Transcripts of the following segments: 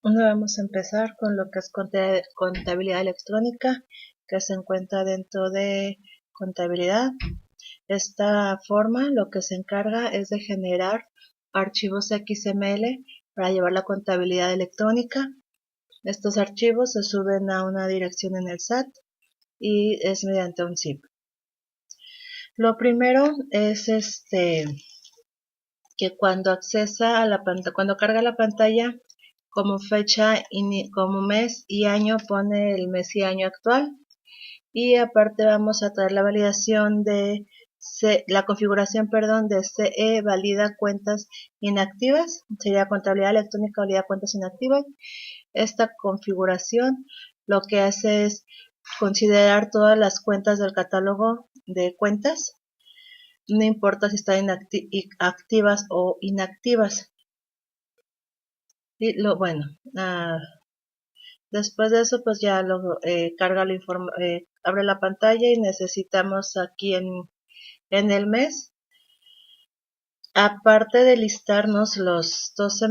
Vamos a empezar con lo que es contabilidad electrónica, que se encuentra dentro de contabilidad. Esta forma lo que se encarga es de generar archivos XML para llevar la contabilidad electrónica. Estos archivos se suben a una dirección en el SAT y es mediante un zip. Lo primero es que cuando accesa a la pantalla, cuando carga la pantalla, como fecha, como mes y año pone el mes y año actual, y aparte vamos a traer la validación de la configuración, de CE valida cuentas inactivas, sería contabilidad electrónica valida cuentas inactivas. Esta configuración lo que hace es considerar todas las cuentas del catálogo de cuentas, no importa si están activas o inactivas. Y después de eso pues ya carga abre la pantalla y necesitamos aquí en el mes, aparte de listarnos los 12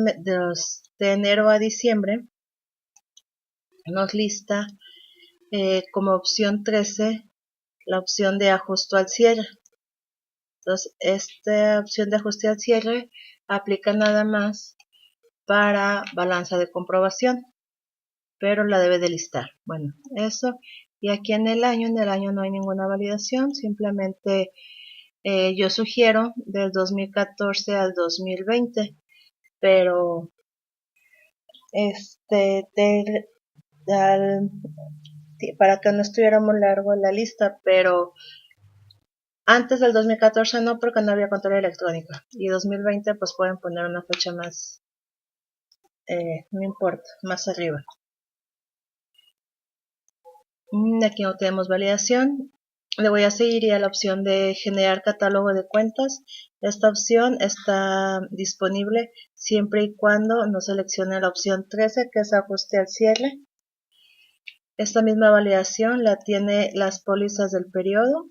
de enero a diciembre, nos lista como opción 13 la opción de ajuste al cierre. Entonces esta opción de ajuste al cierre aplica nada más para balanza de comprobación, pero la debe de listar. Bueno, eso. Y aquí en el año no hay ninguna validación, simplemente yo sugiero del 2014 al 2020, pero para que no estuviéramos largo en la lista, pero antes del 2014 no, porque no había control electrónico, y 2020 pues pueden poner una fecha más, no importa, más arriba. Aquí no tenemos validación. Le voy a seguir a la opción de generar catálogo de cuentas. Esta opción está disponible siempre y cuando no seleccione la opción 13, que es ajuste al cierre. Esta misma validación la tiene las pólizas del periodo,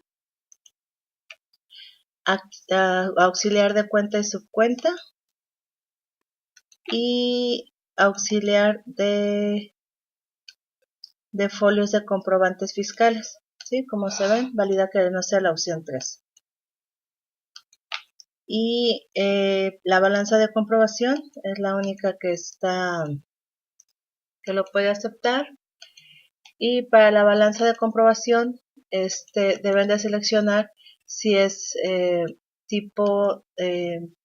auxiliar de cuenta y subcuenta, y auxiliar de folios de comprobantes fiscales. ¿Sí? Como se ven, valida que no sea la opción 3. Y la balanza de comprobación es la única que lo puede aceptar. Y para la balanza de comprobación deben de seleccionar si es tipo, el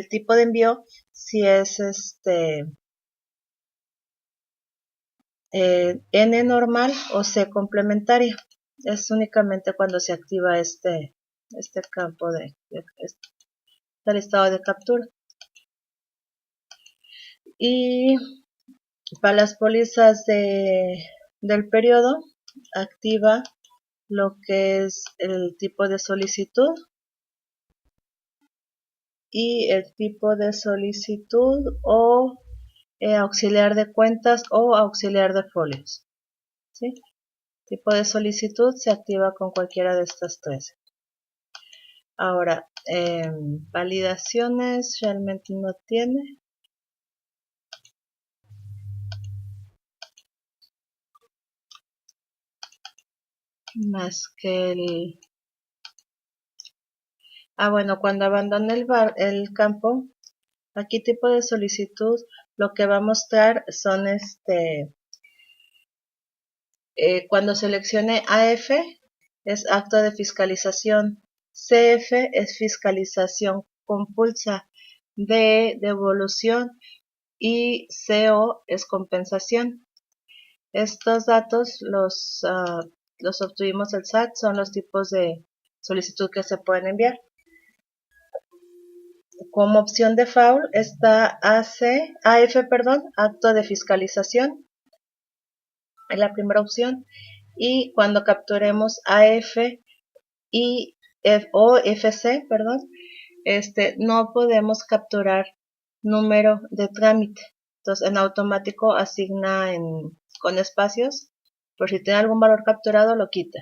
tipo de envío, si es N normal o C complementaria. Es únicamente cuando se activa este campo de listado de captura. Y para las pólizas del periodo, activa lo que es el tipo de solicitud y el tipo de solicitud o auxiliar de cuentas o auxiliar de folios. ¿Sí? Tipo de solicitud se activa con cualquiera de estas tres. Ahora, validaciones realmente no tiene. Más que cuando abandone el campo, aquí tipo de solicitud, lo que va a mostrar son cuando seleccione AF es acto de fiscalización, CF es fiscalización compulsa, D devolución y CO es compensación. Estos datos los obtuvimos del SAT, son los tipos de solicitud que se pueden enviar. Como opción de FAUL está AF, acto de fiscalización, es la primera opción, y cuando capturemos AF o FC, no podemos capturar número de trámite. Entonces, en automático asigna con espacios, por si tiene algún valor capturado, lo quita.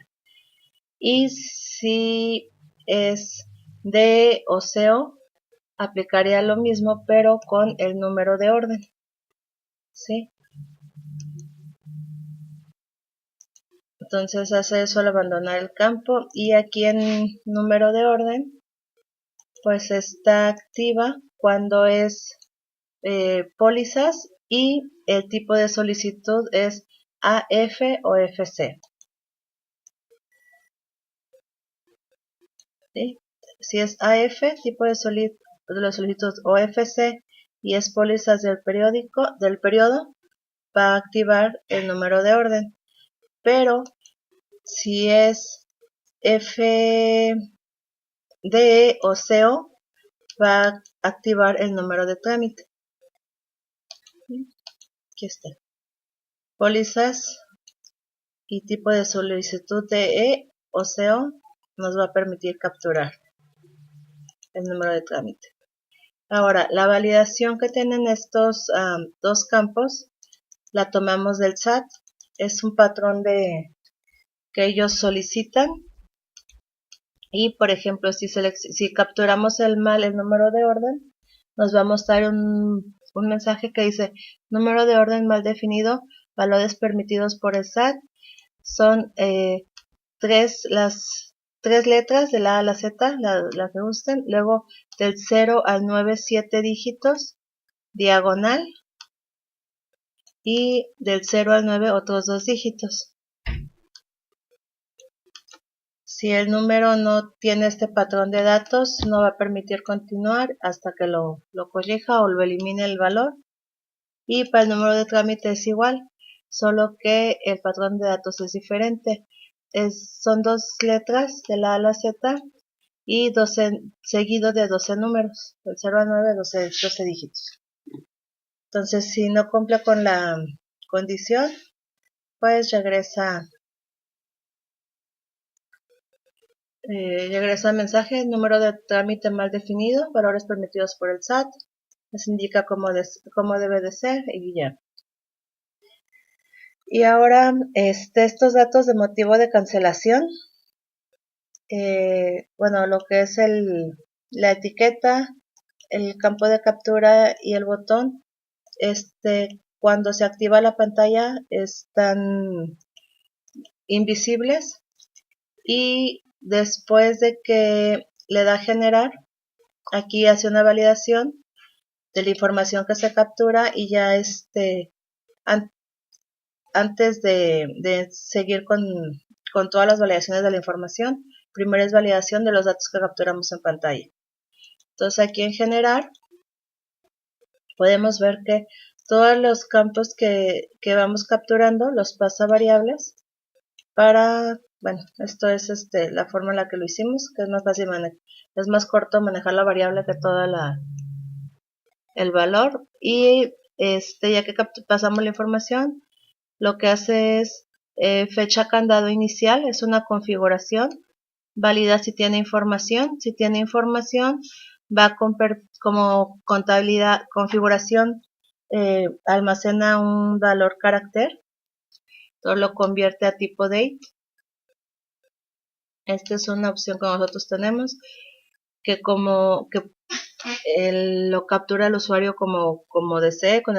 Y si es D o CO, aplicaría lo mismo, pero con el número de orden. ¿sí? Entonces hace eso al abandonar el campo, y aquí en número de orden pues está activa cuando es pólizas y el tipo de solicitud es AF o FC, ¿sí? Si es AF, tipo de solicitud, o FC y es pólizas del periodo, va a activar el número de orden. Pero si es FDE o CO, va a activar el número de trámite. Aquí está. Pólizas y tipo de solicitud DE o CO nos va a permitir capturar el número de trámite. Ahora, la validación que tienen estos dos campos la tomamos del SAT. Es un patrón que ellos solicitan, y por ejemplo si capturamos el número de orden, nos va a mostrar un mensaje que dice número de orden mal definido, valores permitidos por el SAT. Son las tres letras de la A a la Z, la que gusten, luego del 0 al 9, 7 dígitos, diagonal, y del 0 al 9 otros 2 dígitos. Si el número no tiene este patrón de datos, no va a permitir continuar hasta que lo corrija o lo elimine el valor. Y para el número de trámite es igual, solo que el patrón de datos es diferente. Son dos letras de la A a la Z y 12, seguido de 12 números, del 0 al 9, 12 dígitos. Entonces, si no cumple con la condición, pues regresa el mensaje, número de trámite mal definido, valores permitidos por el SAT, les indica cómo debe de ser y ya. Y ahora estos datos de motivo de cancelación, bueno, lo que es la etiqueta, el campo de captura y el botón, cuando se activa la pantalla están invisibles, y después de que le da a generar, aquí hace una validación de la información que se captura, y ya antes de seguir con todas las validaciones de la información, primero es validación de los datos que capturamos en pantalla. Entonces aquí en generar podemos ver que todos los campos que vamos capturando los pasa a variables para, bueno, esto es la forma en la que lo hicimos, que es más fácil es más corto manejar la variable que toda el valor. Y ya que pasamos la información, lo que hace es fecha candado inicial, es una configuración, valida si tiene información. Si tiene información, va como contabilidad, configuración, almacena un valor carácter, todo lo convierte a tipo date. Esta es una opción que nosotros tenemos, que lo captura el usuario como desee, con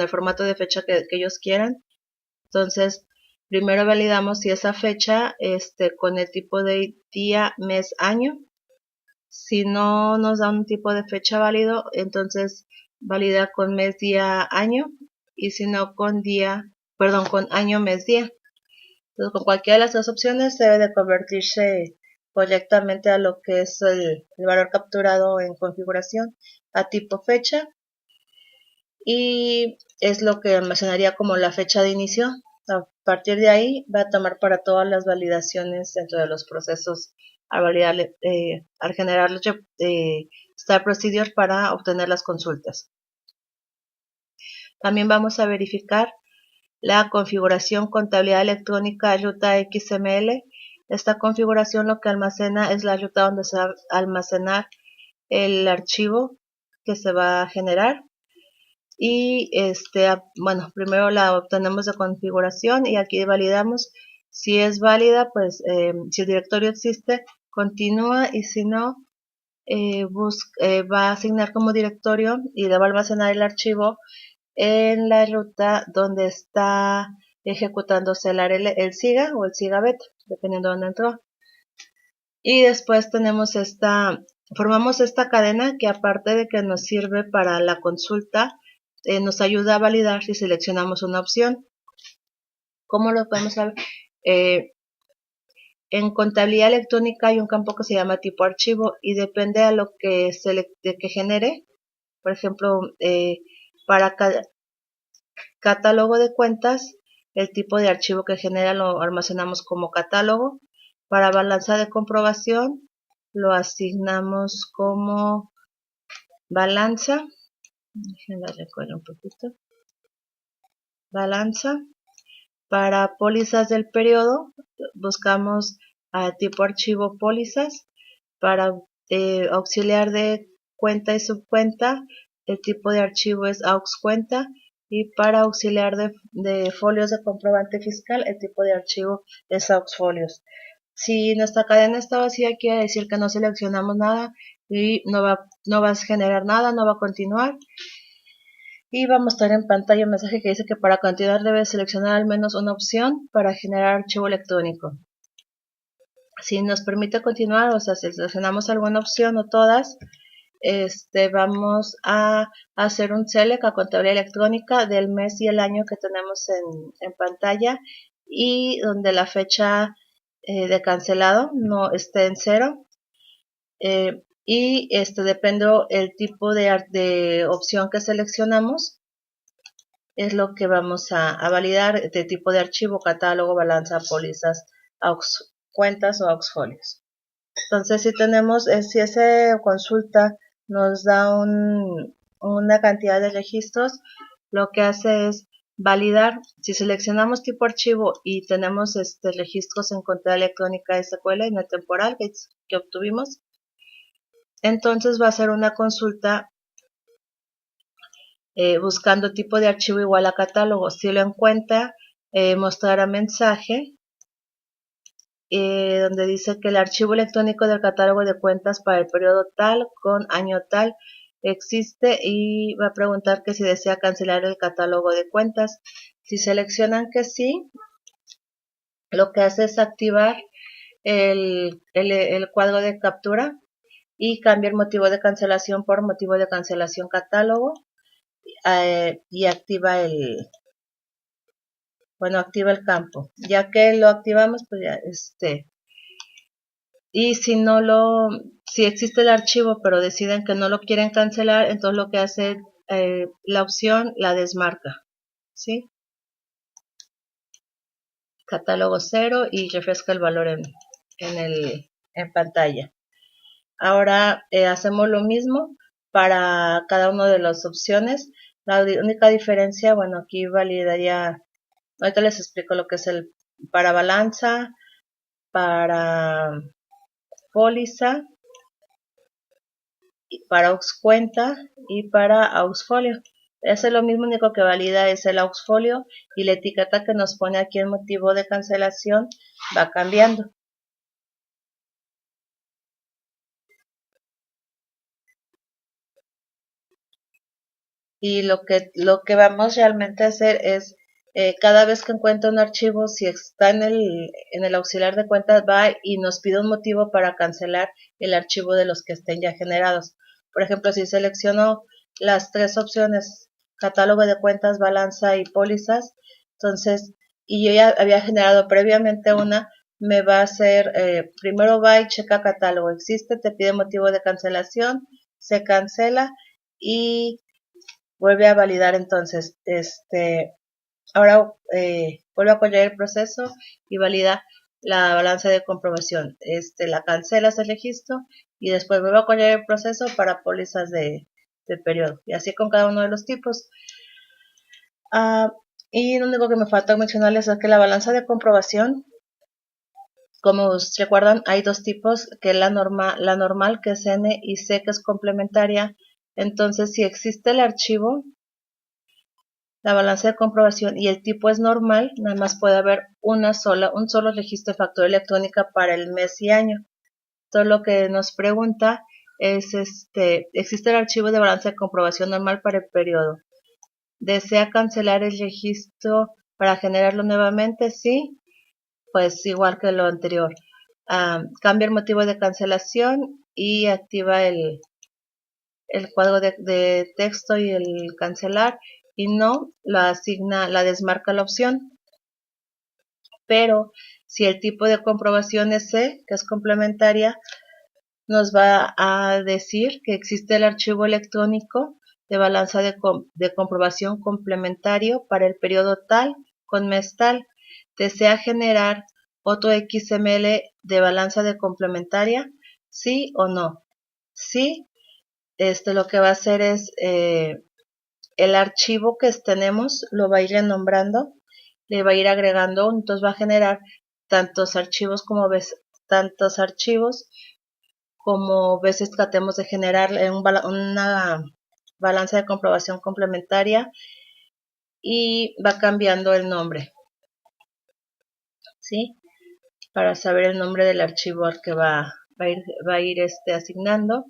el formato de fecha que ellos quieran. Entonces, primero validamos si esa fecha con el tipo de día, mes, año. Si no nos da un tipo de fecha válido, entonces valida con mes, día, año, y si no con año, mes, día. Entonces, con cualquiera de las dos opciones debe de convertirse correctamente a lo que es el valor capturado en configuración a tipo fecha, y es lo que almacenaría como la fecha de inicio. A partir de ahí va a tomar para todas las validaciones dentro de los procesos al generar Star Procedure para obtener las consultas. También vamos a verificar la configuración contabilidad electrónica ruta XML. Esta configuración lo que almacena es la ruta donde se va a almacenar el archivo que se va a generar. Y bueno, primero la obtenemos de configuración y aquí validamos si es válida, pues si el directorio existe, continúa, y si no, va a asignar como directorio y le va a almacenar el archivo en la ruta donde está ejecutándose el SIGA o el SIGA beta, dependiendo de dónde entró. Y después formamos esta cadena que, aparte de que nos sirve para la consulta, nos ayuda a validar si seleccionamos una opción. ¿Cómo lo podemos saber? En contabilidad electrónica hay un campo que se llama tipo archivo y depende a lo que genere. Por ejemplo, para catálogo de cuentas, el tipo de archivo que genera lo almacenamos como catálogo. Para balanza de comprobación lo asignamos como balanza. Déjenme recuerdo un poquito. Balanza. Para pólizas del periodo buscamos a tipo archivo pólizas. Para auxiliar de cuenta y subcuenta, el tipo de archivo es aux cuenta. Y para auxiliar de folios de comprobante fiscal, el tipo de archivo es aux folios. Si nuestra cadena está vacía, quiere decir que no seleccionamos nada y no va a generar nada, no va a continuar. Y va a mostrar en pantalla un mensaje que dice que para continuar debe seleccionar al menos una opción para generar archivo electrónico. Si nos permite continuar, o sea, si seleccionamos alguna opción o todas, vamos a hacer un select a contabilidad electrónica del mes y el año que tenemos en pantalla, y donde la fecha de cancelado no esté en 0. Y depende el tipo de opción que seleccionamos, es lo que vamos a validar, de tipo de archivo, catálogo, balanza, pólizas, aux cuentas o aux folios. Entonces, si esa consulta nos da una cantidad de registros, lo que hace es validar. Si seleccionamos tipo archivo y tenemos registros en contabilidad electrónica SQL en el temporal que obtuvimos, entonces va a ser una consulta buscando tipo de archivo igual a catálogo. Si lo encuentra, mostrará mensaje donde dice que el archivo electrónico del catálogo de cuentas para el periodo tal con año tal existe, y va a preguntar que si desea cancelar el catálogo de cuentas. Si seleccionan que sí, lo que hace es activar el cuadro de captura y cambia el motivo de cancelación por motivo de cancelación catálogo, y activa activa el campo. Ya que lo activamos, pues ya y si existe el archivo pero deciden que no lo quieren cancelar, entonces lo que hace la opción la desmarca, ¿sí? Catálogo 0 y refresca el valor en pantalla. Ahora hacemos lo mismo para cada una de las opciones. La única diferencia, bueno, aquí validaría, ahorita les explico lo que es para balanza, para póliza, para aux cuenta y para aux folio. Es lo mismo, único que valida es el aux folio, y la etiqueta que nos pone aquí en motivo de cancelación va cambiando. Y lo que vamos realmente a hacer es, cada vez que encuentra un archivo, si está en el auxiliar de cuentas, va y nos pide un motivo para cancelar el archivo de los que estén ya generados. Por ejemplo, si selecciono las 3 opciones, catálogo de cuentas, balanza y pólizas, entonces, y yo ya había generado previamente una, me va a hacer, primero va y checa catálogo, existe, te pide motivo de cancelación, se cancela y vuelve a validar. Entonces ahora vuelve a correr el proceso y valida la balanza de comprobación. La cancela ese registro y después vuelve a correr el proceso para pólizas de periodo, y así con cada uno de los tipos. Y lo único que me falta mencionarles es que la balanza de comprobación, como recuerdan, hay 2 tipos, que es la normal, que es N, y C, que es complementaria. Entonces, si existe el archivo, la balanza de comprobación, y el tipo es normal, nada más puede haber un solo registro de factura electrónica para el mes y año. Todo lo que nos pregunta es, ¿existe el archivo de balanza de comprobación normal para el periodo ¿Desea cancelar el registro para generarlo nuevamente? Sí, pues igual que lo anterior. Cambia el motivo de cancelación y activa el cuadro de texto y el cancelar, y no, la desmarca la opción. Pero si el tipo de comprobación es C, que es complementaria, nos va a decir que existe el archivo electrónico de balanza de comprobación complementario para el periodo tal con mes tal. ¿Desea generar otro XML de balanza de complementaria? ¿Sí o no? Sí, lo que va a hacer es el archivo que tenemos lo va a ir renombrando, le va a ir agregando, entonces va a generar tantos archivos como veces tratemos de generar una balanza de comprobación complementaria, y va cambiando el nombre, ¿sí? Para saber el nombre del archivo al que va a ir asignando,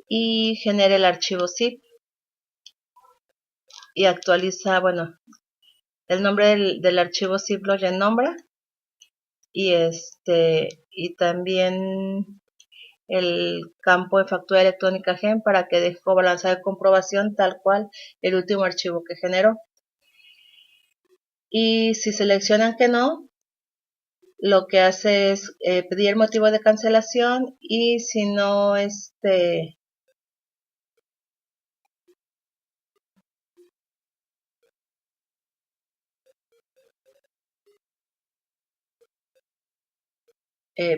y genera el archivo zip y actualiza, bueno, el nombre del archivo zip lo renombra, y y también el campo de factura electrónica GEM para que deje balanza de comprobación tal cual el último archivo que generó. Y si seleccionan que no, lo que hace es pedir el motivo de cancelación, y si no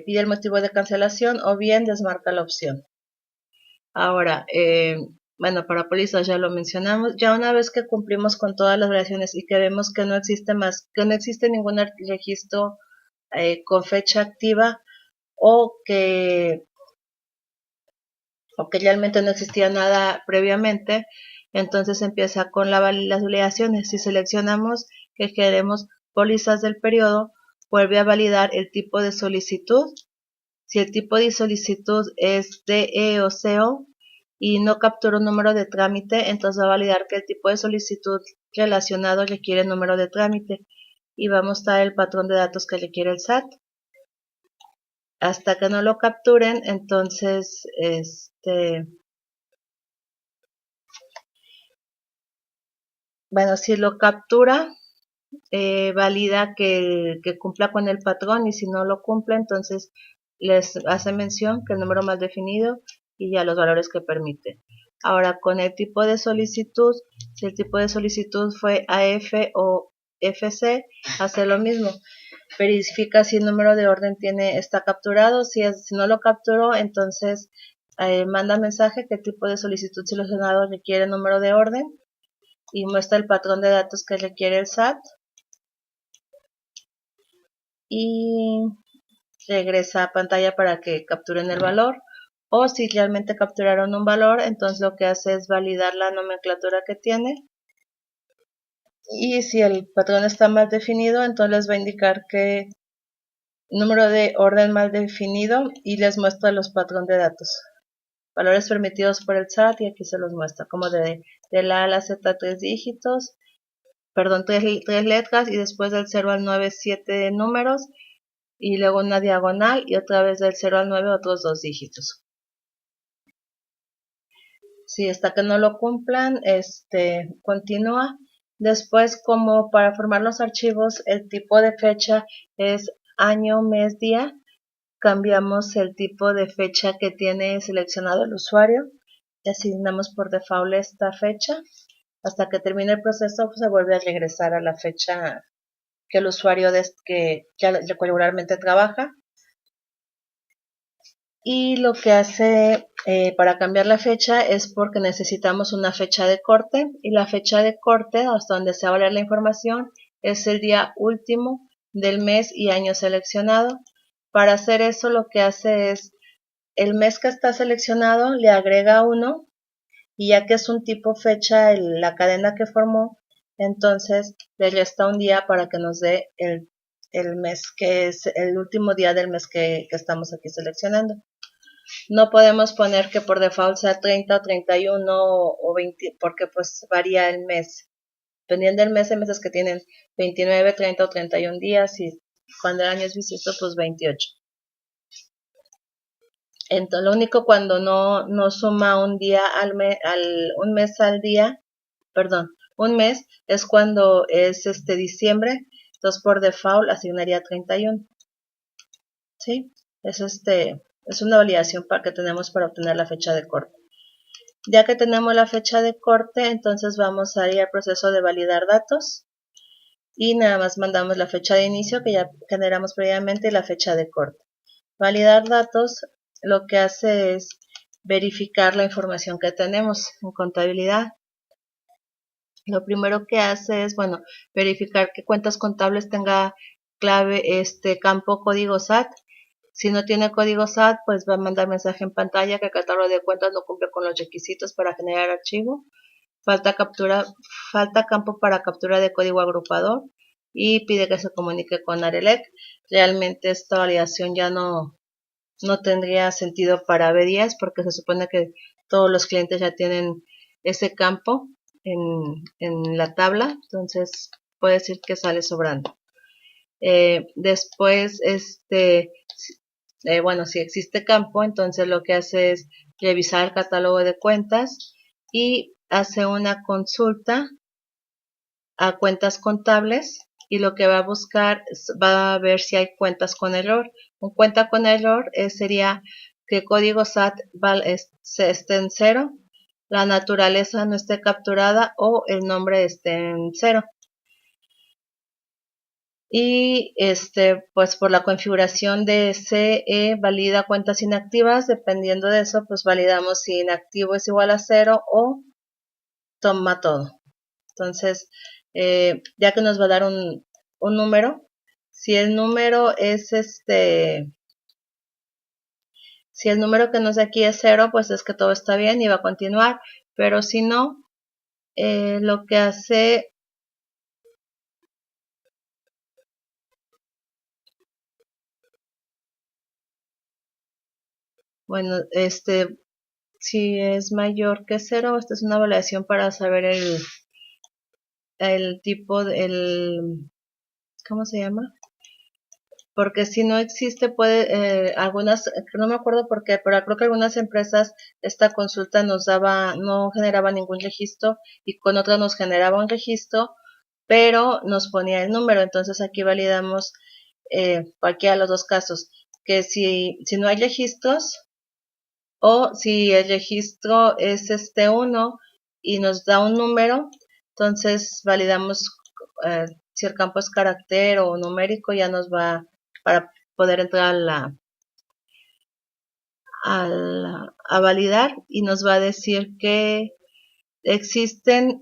pide el motivo de cancelación, o bien desmarca la opción. Ahora, bueno, para pólizas ya lo mencionamos. Ya una vez que cumplimos con todas las variaciones y que vemos que no existe ningún registro con fecha activa, o que realmente no existía nada previamente, entonces empieza con las validaciones. Si seleccionamos que queremos pólizas del periodo, vuelve a validar el tipo de solicitud. Si el tipo de solicitud es DE o CO y no captura un número de trámite, entonces va a validar que el tipo de solicitud relacionado requiere número de trámite, y va a mostrar el patrón de datos que requiere el SAT. Hasta que no lo capturen, entonces bueno, si lo captura, valida que cumpla con el patrón, y si no lo cumple, entonces les hace mención que el número mal definido y ya los valores que permite. Ahora, con el tipo de solicitud, si el tipo de solicitud fue AF o FC, hace lo mismo. Verifica si el número de orden está capturado. Si no lo capturó, entonces manda mensaje que el tipo de solicitud seleccionado requiere número de orden, y muestra el patrón de datos que requiere el SAT, y regresa a pantalla para que capturen el valor. O si realmente capturaron un valor, entonces lo que hace es validar la nomenclatura que tiene, y si el patrón está mal definido, entonces les va a indicar que número de orden mal definido, y les muestra los patrones de datos, valores permitidos por el SAT, y aquí se los muestra como de la A a la Z 3 dígitos, perdón, tres letras, y después del 0 al 9 7 números, y luego una diagonal, y otra vez del 0 al 9 otros 2 dígitos. Si hasta que no lo cumplan, continúa. Después, como para formar los archivos, el tipo de fecha es año, mes, día. Cambiamos el tipo de fecha que tiene seleccionado el usuario y asignamos por default esta fecha. Hasta que termine el proceso, pues se vuelve a regresar a la fecha que el usuario que regularmente trabaja. Y lo que hace para cambiar la fecha es porque necesitamos una fecha de corte, y la fecha de corte hasta donde se va a leer la información es el día último del mes y año seleccionado. Para hacer eso, lo que hace es el mes que está seleccionado le agrega 1, y ya que es un tipo fecha la cadena que formó, entonces le resta un día para que nos dé el mes que es el último día del mes que estamos aquí seleccionando. No podemos poner que por default sea 30 o 31 o 20, porque pues varía el mes. Dependiendo del mes, hay meses que tienen 29, 30 o 31 días y cuando el año es bisiesto, pues 28. Entonces, lo único cuando no suma un día un mes al día, perdón, un mes es cuando es diciembre, entonces por default asignaría 31. ¿Sí? Es una validación que tenemos para obtener la fecha de corte. Ya que tenemos la fecha de corte, entonces vamos a ir al proceso de validar datos y nada más mandamos la fecha de inicio que ya generamos previamente y la fecha de corte. Validar datos lo que hace es verificar la información que tenemos en contabilidad. Lo primero que hace es, bueno, verificar que cuentas contables tenga clave campo código SAT. Si no tiene código SAT, pues va a mandar mensaje en pantalla que el catálogo de cuentas no cumple con los requisitos para generar archivo. Falta campo para captura de código agrupador y pide que se comunique con Arelec. Realmente esta validación ya no tendría sentido para B10 porque se supone que todos los clientes ya tienen ese campo en la tabla, entonces puede decir que sale sobrando. Después, bueno, si existe campo, entonces lo que hace es revisar el catálogo de cuentas y hace una consulta a cuentas contables y lo que va a buscar va a ver si hay cuentas con error. Un cuenta con error sería que código SAT esté en 0, la naturaleza no esté capturada o el nombre esté en 0. Y pues por la configuración de CE valida cuentas inactivas, dependiendo de eso pues validamos si inactivo es igual a 0 o toma todo. Entonces, ya que nos va a dar un número, si el número es si el número que nos da aquí es 0, pues es que todo está bien y va a continuar, pero si no, lo que hace, bueno, si es mayor que 0, esta es una validación para saber el tipo, ¿cómo se llama? Porque si no existe, algunas, no me acuerdo por qué, pero creo que algunas empresas esta consulta no generaba ningún registro y con otras nos generaba un registro, pero nos ponía el número. Entonces aquí validamos cualquiera de los dos casos, que si no hay registros o si el registro es 1 y nos da un número, entonces validamos si el campo es carácter o numérico, ya nos va para poder entrar a validar y nos va a decir que existen,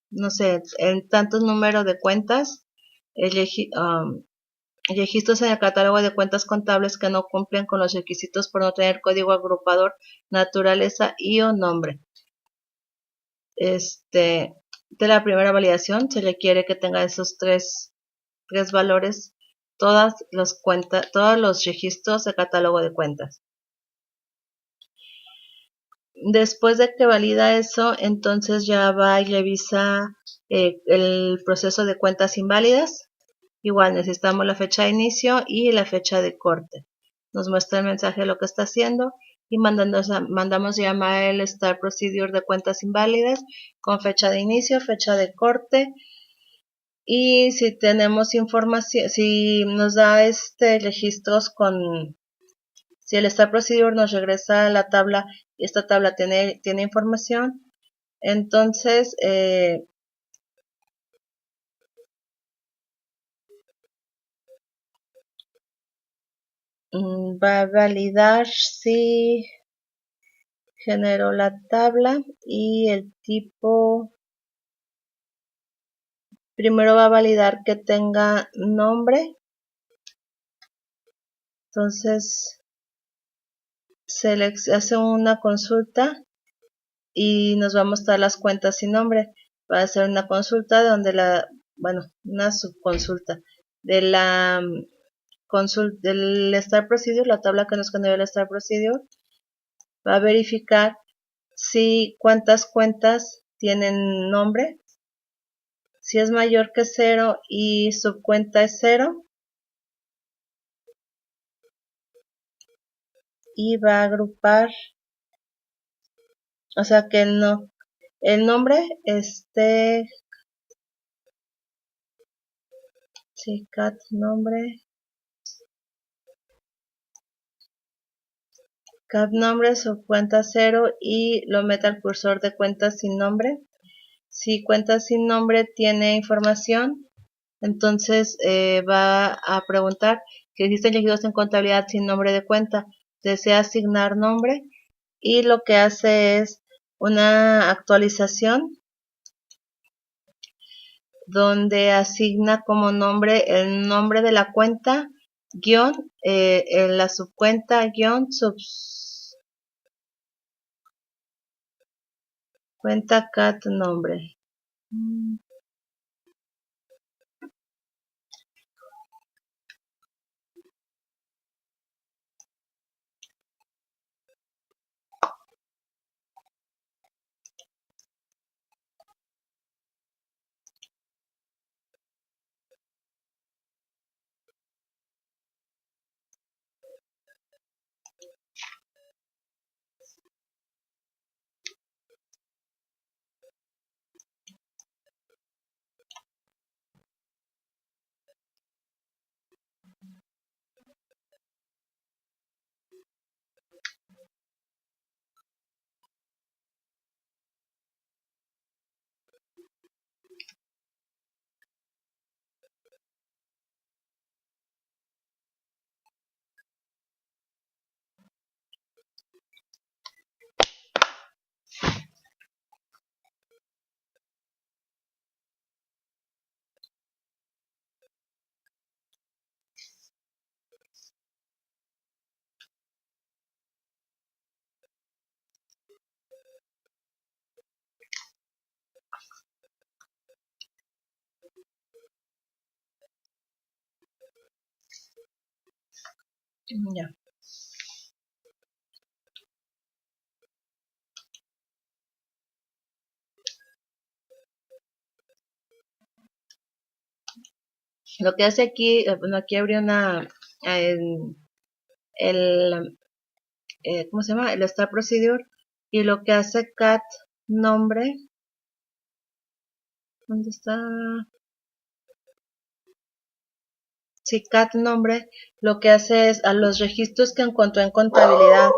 no sé, en tantos números de cuentas, registros en el catálogo de cuentas contables que no cumplen con los requisitos por no tener código agrupador, naturaleza y o nombre. De la primera validación se requiere que tenga esos tres valores todos los registros de catálogo de cuentas. Después de que valida eso, entonces ya va y revisa el proceso de cuentas inválidas. Igual necesitamos la fecha de inicio y la fecha de corte. Nos muestra el mensaje de lo que está haciendo y mandamos llamar el Start Procedure de cuentas inválidas con fecha de inicio, fecha de corte. Y si tenemos información, si nos da registros si el Start Procedure nos regresa a la tabla y esta tabla tiene información, entonces va a validar si generó la tabla y el tipo. Primero va a validar que tenga nombre. Entonces se le hace una consulta y nos va a mostrar las cuentas sin nombre. Va a hacer una consulta una subconsulta de del Start Procedure, la tabla que nos generó el Start Procedure, va a verificar si cuántas cuentas tienen nombre. Si es mayor que 0 y subcuenta es 0, y va a agrupar, o sea que no, el nombre sí, cat nombre subcuenta 0 y lo mete al cursor de cuentas sin nombre. Si cuenta sin nombre tiene información, entonces va a preguntar que existen elegidos en contabilidad sin nombre de cuenta. Desea asignar nombre y lo que hace es una actualización donde asigna como nombre el nombre de la cuenta guión en la subcuenta guión cuenta cat nombre. Ya. Lo que hace aquí, bueno, aquí abrió el, ¿cómo se llama? El start procedure, y lo que hace cat nombre, ¿dónde está? Sí, cat nombre, lo que hace es a los registros que encontró en contabilidad